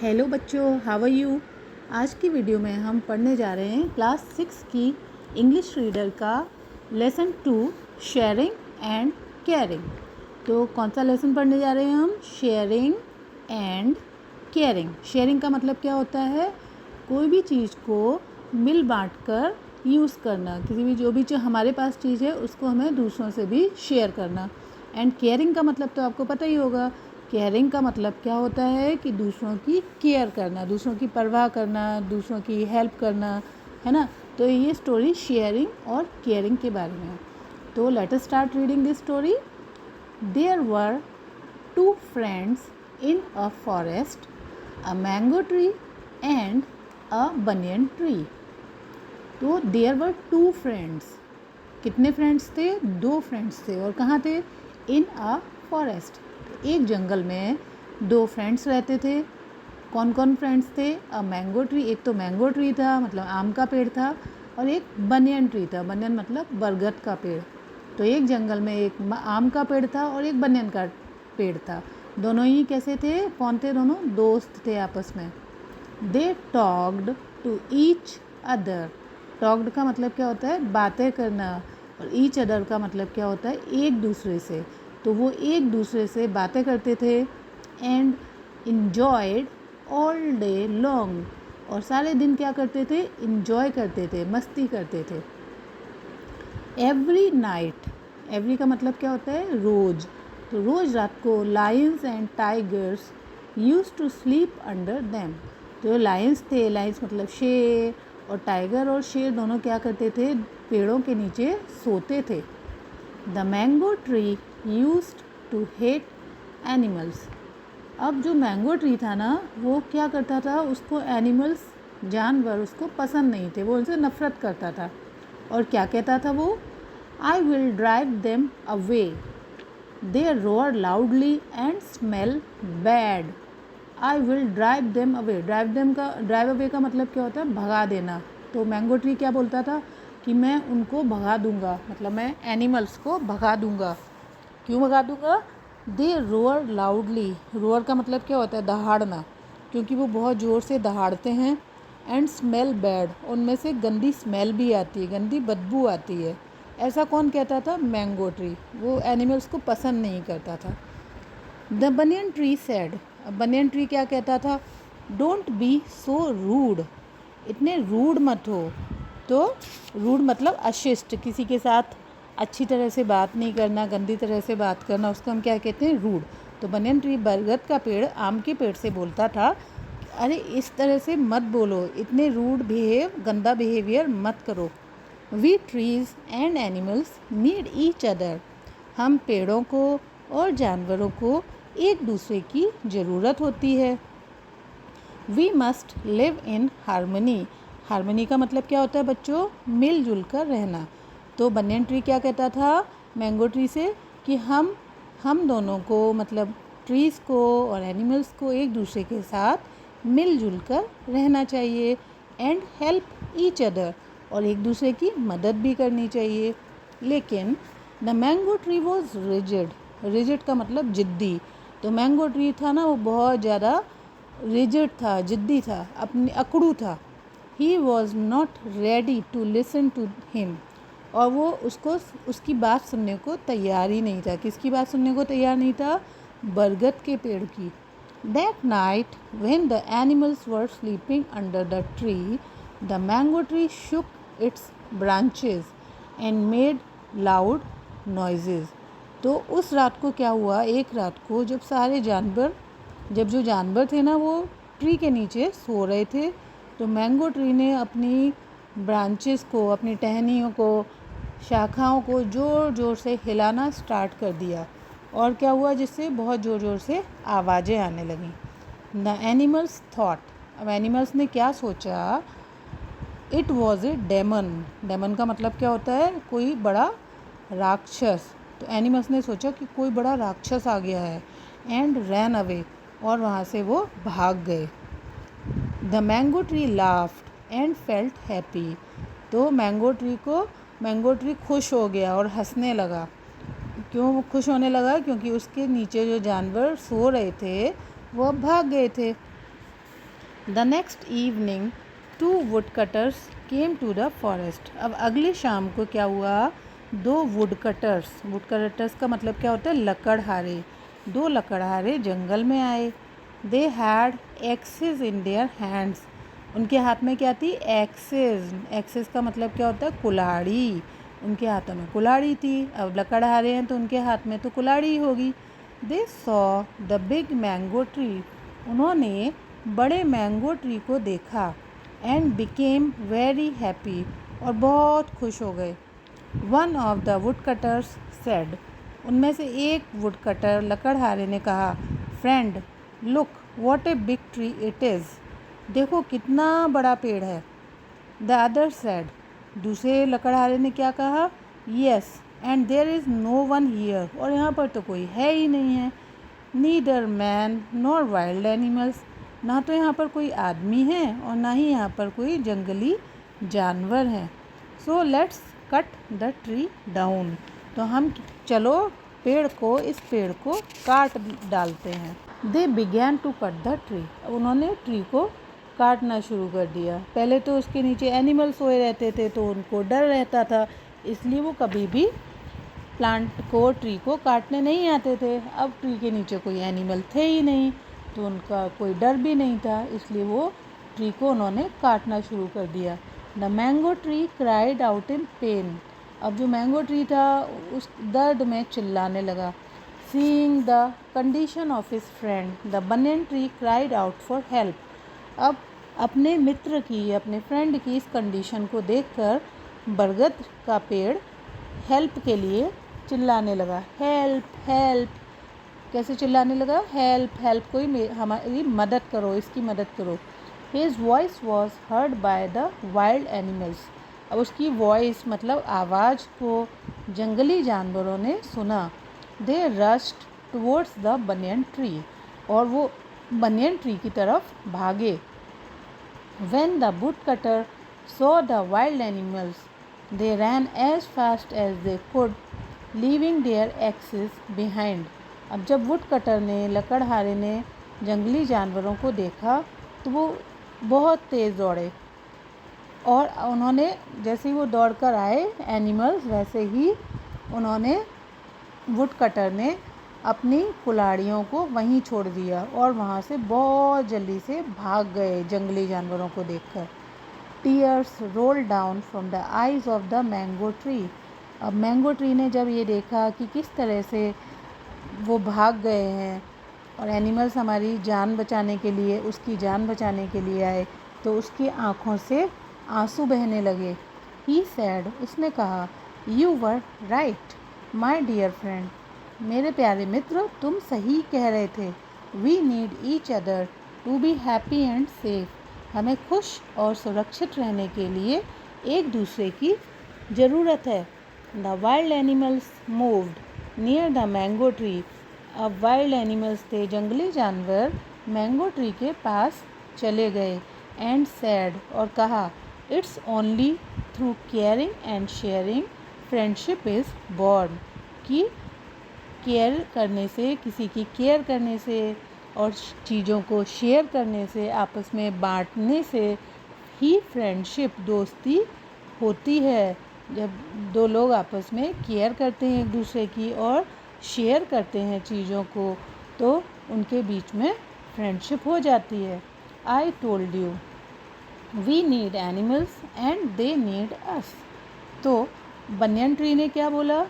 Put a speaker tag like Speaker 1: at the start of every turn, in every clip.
Speaker 1: Hello बच्चों, how are you. आज की वीडियो में हम पढ़ने जा रहे हैं क्लास 6 की इंग्लिश रीडर का लेसन 2 शेयरिंग एंड केयरिंग। तो कौन सा लेसन पढ़ने जा रहे हैं हम? Sharing and caring. शेयरिंग का मतलब क्या होता है? कोई भी चीज़ को मिल बांट कर यूज़ करना। किसी भी जो भी हमारे पास चीज़ है उसको हमें दूसरों से भी शेयर करना। एंड केयरिंग का मतलब तो आपको पता ही होगा। केयरिंग का मतलब क्या होता है कि दूसरों की केयर करना, दूसरों की परवाह करना, दूसरों की हेल्प करना, है ना। तो ये स्टोरी शेयरिंग और केयरिंग के बारे में है। तो let us start reading this story. There were two friends in a forest, a mango tree and a banyan tree. तो देयर वर टू फ्रेंड्स। कितने फ्रेंड्स थे? 2 फ्रेंड्स थे। और कहाँ थे? In a forest. एक जंगल में 2 फ्रेंड्स रहते थे। कौन कौन फ्रेंड्स थे? अ मैंगो ट्री, एक तो मैंगो ट्री था मतलब आम का पेड़ था, और एक बनियन ट्री था, बनियन मतलब बरगद का पेड़। तो एक जंगल में एक आम का पेड़ था और एक बनियन का पेड़ था। दोनों ही कैसे थे? कौन थे? दोनों दोस्त थे आपस में। They talked to each other. Talked का मतलब क्या होता है? बातें करना। और ईच अदर का मतलब क्या होता है? एक दूसरे से। तो वो एक दूसरे से बातें करते थे। And enjoyed all day long. और सारे दिन क्या करते थे? इन्जॉय करते थे, मस्ती करते थे। एवरी नाइट, एवरी का मतलब क्या होता है? रोज़। तो रोज़ रात को lions and tigers use to sleep under them. तो लायंस थे, लायंस मतलब शेर, और टाइगर और शेर दोनों क्या करते थे? पेड़ों के नीचे सोते थे। The mango tree used to hate animals. अब जो मैंगो ट्री था ना, वो क्या करता था? उसको एनिमल्स, जानवर उसको पसंद नहीं थे, वो उनसे नफरत करता था। और क्या कहता था वो? I will drive them away, they row or loudly and smell bad. I will drive them away. Drive away का मतलब क्या होता है? भगा देना। तो मैंगो ट्री क्या बोलता था? कि मैं उनको भगा दूंगा, मतलब मैं एनिमल्स को भगा दूंगा। क्यों भगा दूंगा? दे रोअर लाउडली। रोअर का मतलब क्या होता है? दहाड़ना, क्योंकि वो बहुत ज़ोर से दहाड़ते हैं। एंड स्मेल बैड, उनमें से गंदी स्मेल भी आती है, गंदी बदबू आती है। ऐसा कौन कहता था? Mango tree. वो एनिमल्स को पसंद नहीं करता था। The banyan tree said. Banyan tree क्या कहता था? Don't be so rude. इतने रूड मत हो। तो रूड मतलब अशिष्ट, किसी के साथ अच्छी तरह से बात नहीं करना, गंदी तरह से बात करना, उसको हम क्या कहते हैं? रूड। तो बनियन ट्री बरगद का पेड़ आम के पेड़ से बोलता था, अरे इस तरह से मत बोलो, इतने रूड गंदा बिहेवियर मत करो। We trees and animals need each other. हम पेड़ों को और जानवरों को एक दूसरे की ज़रूरत होती है। We must live in harmony. Harmony का मतलब क्या होता है बच्चों? मिलजुल कर रहना। तो बनियन ट्री क्या कहता था मैंगो ट्री से? कि हम दोनों को, मतलब ट्रीज़ को और एनिमल्स को एक दूसरे के साथ मिलजुल कर रहना चाहिए। एंड हेल्प ईच अदर, और एक दूसरे की मदद भी करनी चाहिए। लेकिन the mango tree was rigid. Rigid का मतलब जिद्दी। तो मैंगो ट्री था ना, वो बहुत ज़्यादा रिजिड था, जिद्दी था, अपनी अकड़ू था। He was not ready to listen to him. और वो उसकी बात सुनने को तैयार ही नहीं था। किसकी बात सुनने को तैयार नहीं था? बरगद के पेड़ की। That night when the animals were sleeping under the tree, the mango tree shook its branches and made loud noises. तो उस रात को क्या हुआ? एक रात को जब जो जानवर थे ना, वो ट्री के नीचे सो रहे थे, तो मैंगो ट्री ने अपनी ब्रांचेस को, अपनी टहनियों को, शाखाओं को ज़ोर ज़ोर से हिलाना स्टार्ट कर दिया। और क्या हुआ? जिससे बहुत ज़ोर ज़ोर से आवाज़ें आने लगीं। The animals thought. अब एनिमल्स ने क्या सोचा? It was a demon. Demon का मतलब क्या होता है? कोई बड़ा राक्षस। तो एनिमल्स ने सोचा कि कोई बड़ा राक्षस आ गया है। एंड रैन अवे, और वहाँ से वो भाग गए। The mango tree laughed and felt happy. तो मैंगो ट्री खुश हो गया और हंसने लगा। क्यों वो खुश होने लगा? क्योंकि उसके नीचे जो जानवर सो रहे थे वो भाग गए थे। The next evening 2 woodcutters came to the forest. अब अगली शाम को क्या हुआ, 2 वुडकटर्स का मतलब क्या होता है, लकड़हारे। 2 लकड़हारे जंगल में आए। They had axes in their hands. उनके हाथ में क्या थी, एक्सेस का मतलब क्या होता है, कुल्हाड़ी। उनके हाथों में कुल्हाड़ी थी। अब लकड़हारे हैं तो उनके हाथ में तो कुल्हाड़ी ही होगी। They saw the big mango tree. उन्होंने बड़े मैंगो ट्री को देखा। एंड बिकेम वेरी हैप्पी, और बहुत खुश हो गए। One of the woodcutters said. उनमें से एक वुडकटर लकड़हारे ने कहा, friend look what a big tree it is. देखो कितना बड़ा पेड़ है। The other said. दूसरे लकड़हारे ने क्या कहा, yes and there is no one here. और यहाँ पर तो कोई है ही नहीं है। Neither man nor wild animals. ना तो यहाँ पर कोई आदमी है और ना ही यहाँ पर कोई जंगली जानवर हैं। So let's cut the tree down. तो हम चलो इस पेड़ को काट डालते हैं। They began to cut the tree. उन्होंने ट्री को काटना शुरू कर दिया। पहले तो उसके नीचे एनिमल सोए रहते थे तो उनको डर रहता था, इसलिए वो कभी भी ट्री को काटने नहीं आते थे। अब ट्री के नीचे कोई एनिमल थे ही नहीं तो उनका कोई डर भी नहीं था, इसलिए वो ट्री को उन्होंने काटना शुरू कर दिया। The mango tree cried out in pen. अब जो मैंगो ट्री था उस दर्द में चिल्लाने लगा। Seeing the condition of his friend the banyan tree cried out for help. अब अपने फ्रेंड की इस कंडीशन को देखकर बरगद का पेड़ हेल्प के लिए चिल्लाने लगा। Help help. कैसे चिल्लाने लगा, हेल्प हेल्प, कोई हमारी मदद करो, इसकी मदद करो। His voice was heard by the wild animals. अब उसकी वॉइस मतलब आवाज़ को जंगली जानवरों ने सुना। They rushed towards the banyan tree. और वो बनियन ट्री की तरफ भागे। When the woodcutter saw the wild animals they ran as fast as they could, leaving their axes behind. अब जब वुडकटर ने, लकड़हारे ने जंगली जानवरों को देखा तो वो बहुत तेज़ दौड़े। और उन्होंने जैसे ही वो दौड़कर आए एनिमल्स, वैसे ही वुडकटर ने अपनी कुल्हाड़ियों को वहीं छोड़ दिया और वहाँ से बहुत जल्दी से भाग गए जंगली जानवरों को देखकर। Tears roll down from the eyes of the mango tree. अब मैंगो ट्री ने जब ये देखा कि किस तरह से वो भाग गए हैं और एनिमल्स हमारी जान बचाने के लिए, उसकी जान बचाने के लिए आए, तो उसकी आँखों से आंसू बहने लगे। He said. उसने कहा, you were right my dear friend. मेरे प्यारे मित्र, तुम सही कह रहे थे। We need each other to be happy and safe. हमें खुश और सुरक्षित रहने के लिए एक दूसरे की ज़रूरत है। The wild animals moved near the mango tree. अब वाइल्ड एनिमल्स थे, जंगली जानवर मैंगो ट्री के पास चले गए। And sad. और कहा, it's only through caring and sharing friendship is born. कि केयर करने से, किसी की केयर करने से और चीज़ों को शेयर करने से, आपस में बांटने से ही फ्रेंडशिप, दोस्ती होती है। जब 2 लोग आपस में केयर करते हैं एक दूसरे की और शेयर करते हैं चीज़ों को, तो उनके बीच में फ्रेंडशिप हो जाती है। I told you we need animals and they need us. तो बनियन ट्री ने क्या बोला,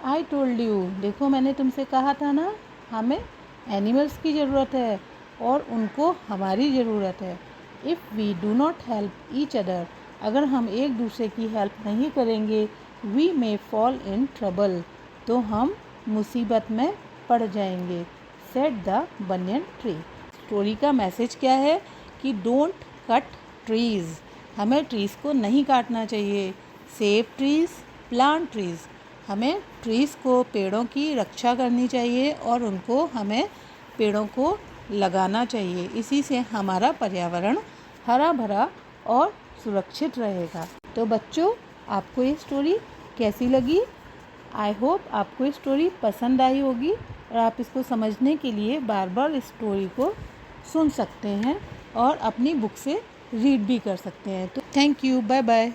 Speaker 1: आई टोल्ड यू, देखो मैंने तुमसे कहा था ना, हमें एनिमल्स की ज़रूरत है और उनको हमारी ज़रूरत है। If we do not help each other, अगर हम एक दूसरे की हेल्प नहीं करेंगे, we may fall in trouble, तो हम मुसीबत में पड़ जाएंगे। Said the banyan tree. Story का मैसेज क्या है कि डोंट कट ट्रीज़। हमें ट्रीज़ को नहीं काटना चाहिए। Save trees, plant trees. हमें ट्रीज़ को, पेड़ों की रक्षा करनी चाहिए और हमें पेड़ों को लगाना चाहिए। इसी से हमारा पर्यावरण हरा भरा और सुरक्षित रहेगा। तो बच्चों, आपको ये स्टोरी कैसी लगी? आई होप आपको ये स्टोरी पसंद आई होगी और आप इसको समझने के लिए बार बार इस स्टोरी को सुन सकते हैं। और अपनी बुक से रीड भी कर सकते हैं। तो थैंक यू, बाय बाय।